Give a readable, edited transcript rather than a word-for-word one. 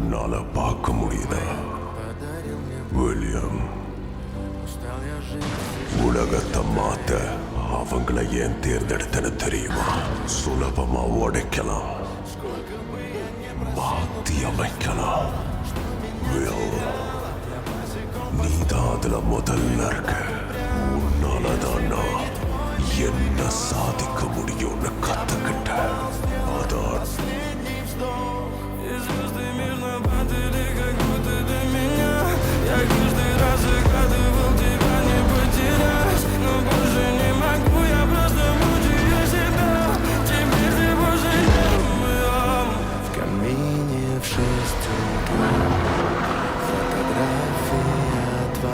உன்னால பார்க்க முடியுதா வில்லியம்? உலகத்தை மாத்த அவங்கள ஏன் தேர்ந்தெடுத்தன தெரியுமா? சுலபமா உடைக்கலாம், மாத்தி அமைக்கலாம். நீதான் அதுல முதல்ல இருக்க. உன்னாலதான் நான் என்ன சாதிக்க முடியும்னு கத்துக்கிட்ட. அதான்